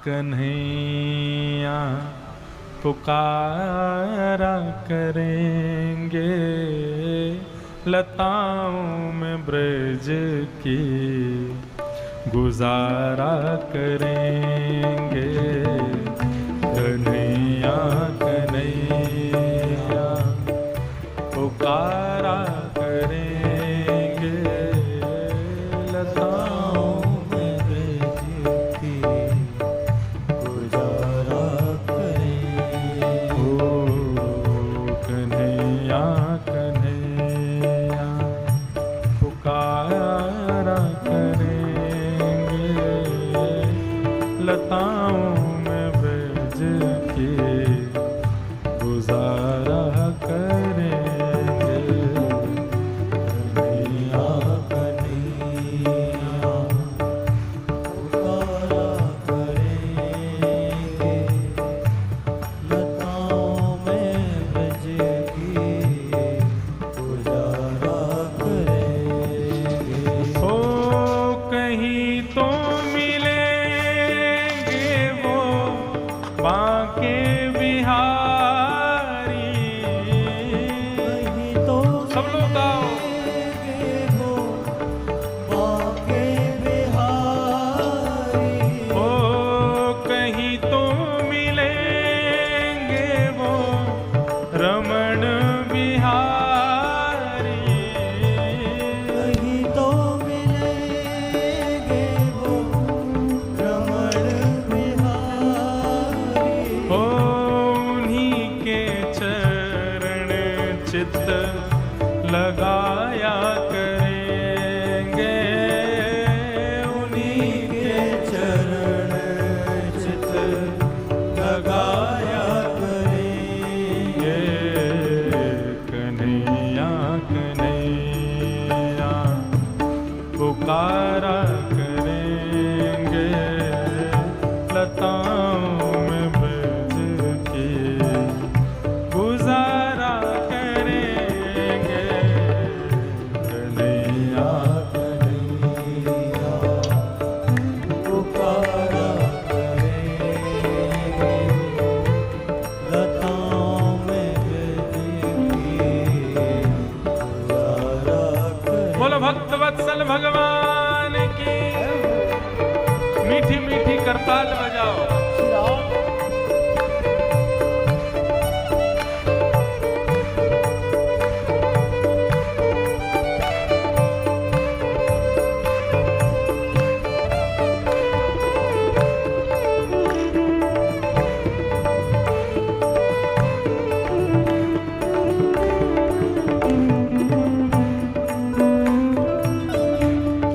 कन्हैया पुकारा करेंगे, लताओं में ब्रज की गुजारा करेंगे। कन्हैया कन्हैया पुकारा करेंगे, लताओं में ब्रज की गुजारा करेंगे। ओ कन्हैया कन्हैया पुकारा करेंगे, लताओं में ब्रज की गुजारा करेंगे। कन्हैया कन्हैया पुकारा करेंगे, लताओं में ब्रज की गुजारा करेंगे। ओ कहीं तो मिलेंगे वो बांके बिहारी, कहीं तो सब लोग गाओ, वो बांके बिहारी। ओ कहीं तो मिलेंगे वो रमण बिहारी, कहीं तो मिलेंगे वो रमण बिहारी। ओ उन्हीं के चरण चित्त लगाया करेंगे, उन्हीं के चरण चित्त लगाया करेंगे। कन्हैया कन्हैया पुकारा करेंगे, लताओं में ब्रज की गुजारा करेंगे। कन्हैया कन्हैया पुकारा करेंगे, लताओं में ब्रज की गुजारा करेंगे। बोलो भक्त वत्सल भगवान की। मीठी मीठी करताल बजाओ।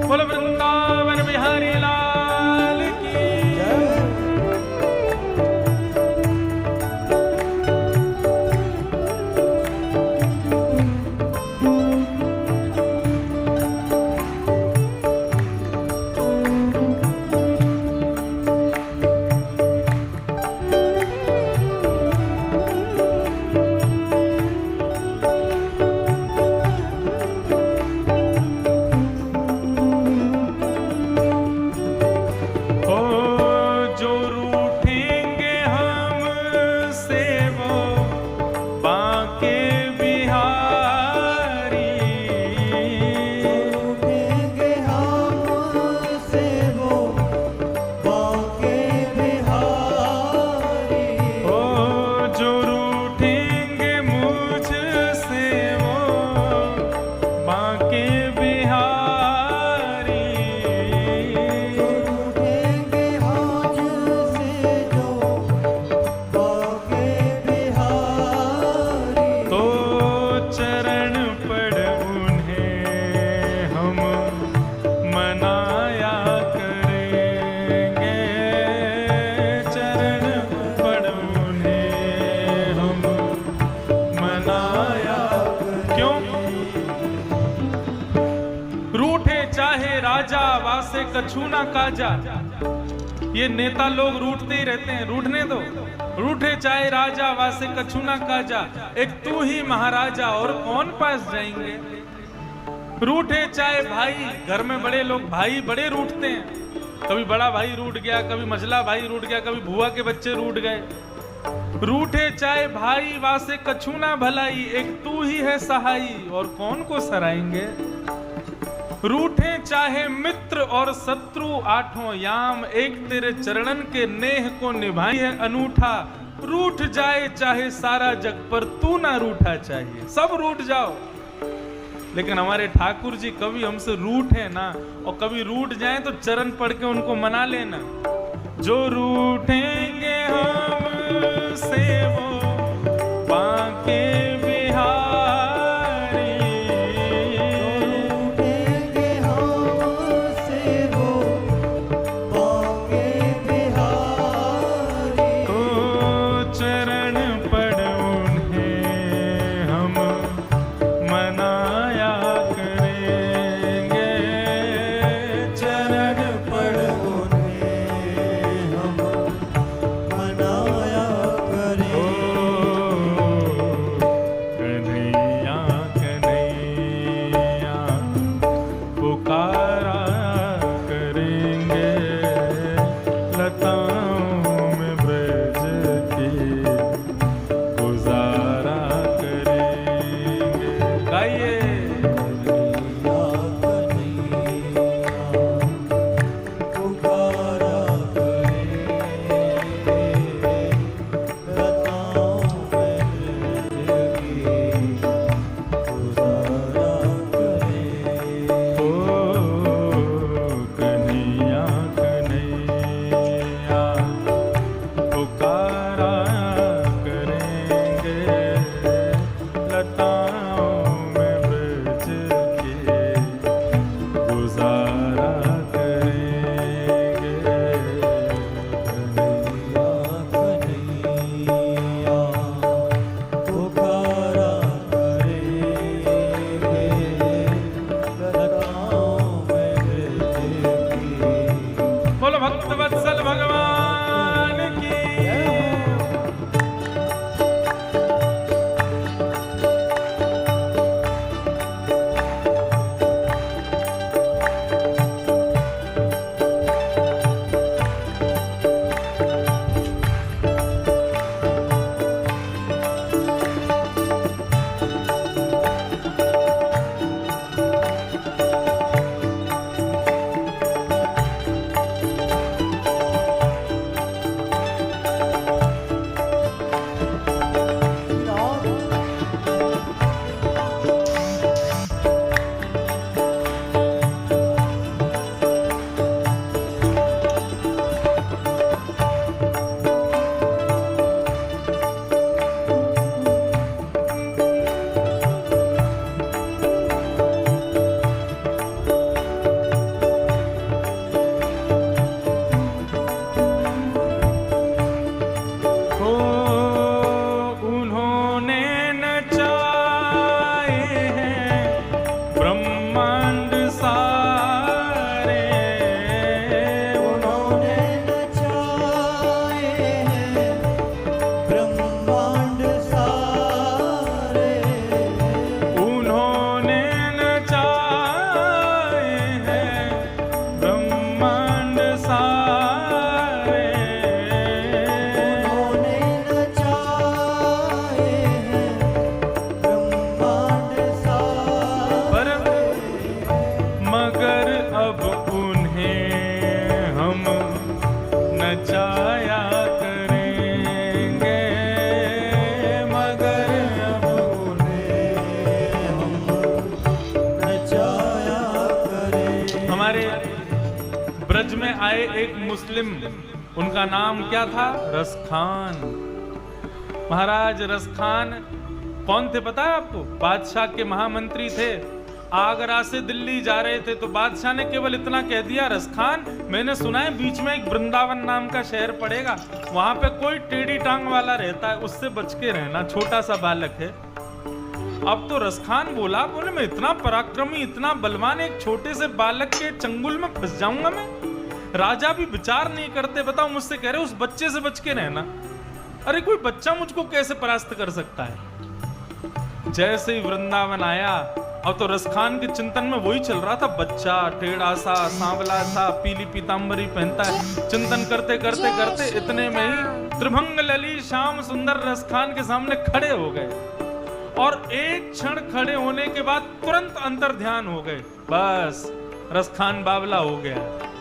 बोलो वृंदावन बिहारी लाल की। से कछु ना काजा। ये नेता लोग रूठते ही रहते हैं, रूठने दो, रूठे चाहे राजा वासे कछु ना काजा, एक तू ही महाराजा और कौन पास जाएंगे। रूठे चाहे भाई, घर में बड़े लोग भाई बड़े रूठते हैं, कभी बड़ा भाई रूठ गया, कभी मझला भाई रूठ गया, कभी भुआ के बच्चे रूठ गए। रूठे चाहे भाई वासे कछु ना भलाई, एक तू ही है सहाई और कौन को सराएंगे। रूठे चाहे मित्र और शत्रु आठों याम, एक तेरे चरणन के नेह को निभाई है अनूठा। रूठ जाए चाहे सारा जग पर तू ना रूठा चाहिए, सब रूठ जाओ लेकिन हमारे ठाकुर जी कभी हमसे रूठे ना, और कभी रूठ जाए तो चरण पढ़ के उनको मना लेना। जो रूठेंगे हमसे वो बांके बिहारी, रूठेंगे हमसे वो बांके बिहारी। तो चरण पढ़ उन्हें हम मनाया करेंगे। चरण पढ़ उन्हें हम मनाया करें। कन्हैया कन्हैया पुकारा करेंगे, लताओं में ब्रज की गुजारा करेंगे। गाइए पुकारा करेंगे, लताओं में ब्रज की गुजारा करेंगे। ओ कन्हैया कन्हैया पुकारा करेंगे, लताओं में ब्रज की गुजारा करेंगे। कन्हैया कन्हैया पुकारा करेंगे, लताओं में ब्रज की। बोलो भक्त वत्सल भगवान की। ओ उन्होंने नचाए हैं ब्रह्मांड सारे, उन्होंने नचाए हैं ब्रह्मांड सारे। उन्होंने नचाए हैं ब्रह्मांड सारे। उन्होंने नचाए हैं ब्रह्मांड पर सारे। मगर अब उन्हें हम नचाया करेंगे, मगर अब उन्हें हम नचाया करें। हमारे ब्रज में आए एक मुस्लिम, उनका नाम क्या था? रसखान। महाराज रसखान कौन थे पता है आपको? बादशाह के महामंत्री थे। आगरा से दिल्ली जा रहे थे तो बादशाह ने केवल इतना कह दिया, रसखान मैंने सुना है बीच में एक वृंदावन नाम का शहर पड़ेगा, वहां पे कोई टेढ़ी टांग वाला रहता है, उससे बच के रहना, छोटा सा बालक है। अब तो रसखान बोला, बोले मैं इतना पराक्रमी इतना बलवान एक छोटे से बालक के चंगुल में फंस जाऊंगा मैं? राजा भी विचार नहीं करते, बताओ मुझसे कह रहे उस बच्चे से बच के रहना। अरे कोई बच्चा मुझको कैसे परास्त कर सकता है? जैसे ही वृंदावन आया अब तो रसखान के चिंतन में वही चल रहा था, बच्चा टेढ़ा सा सांवला सा पीली पीतांबरी पहनता है। चिंतन करते करते करते इतने में ही त्रिभंग लली श्याम सुंदर रसखान के सामने खड़े हो गए और एक क्षण खड़े होने के बाद तुरंत अंतर ध्यान हो गए। बस रसखान बावला हो गया।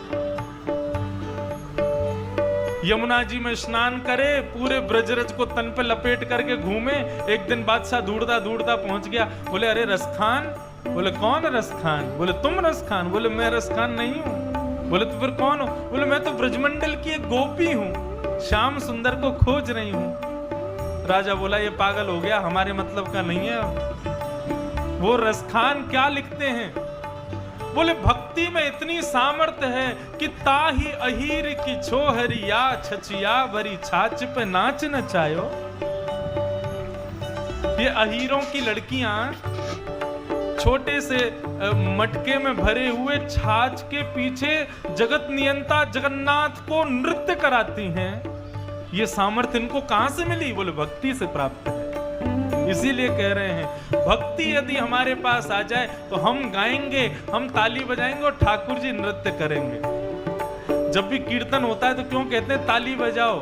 यमुना जी में स्नान करे, पूरे ब्रजरज को तन पे लपेट करके घूमे। एक दिन बादशाह ढूंढता ढूंढता पहुंच गया। बोले अरे रसखान। बोले कौन रसखान? बोले तुम रसखान। बोले मैं रसखान नहीं हूं। बोले तो फिर कौन हो? बोले मैं तो ब्रजमंडल की एक गोपी हूं, श्याम सुंदर को खोज रही हूं। राजा बोला ये पागल हो गया, हमारे मतलब का नहीं है। वो रसखान क्या लिखते हैं? बोले भक्ति में इतनी सामर्थ्य है कि ताही अहीर की छोहरिया छचिया भरी छाछ पे नाच नचायो। ये अहीरों की लड़कियां छोटे से मटके में भरे हुए छाछ के पीछे जगत नियंता जगन्नाथ को नृत्य कराती हैं। ये सामर्थ्य इनको कहां से मिली? बोले भक्ति से प्राप्त है। इसीलिए कह रहे हैं भक्ति यदि हमारे पास आ जाए तो हम गाएंगे, हम ताली बजाएंगे और ठाकुर जी नृत्य करेंगे। जब भी कीर्तन होता है तो क्यों कहते हैं ताली बजाओ,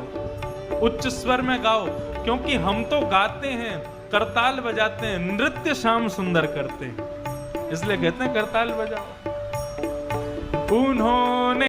उच्च स्वर में गाओ? क्योंकि हम तो गाते हैं, करताल बजाते हैं, नृत्य श्याम सुंदर करते हैं, इसलिए कहते हैं करताल बजाओ। उन्होंने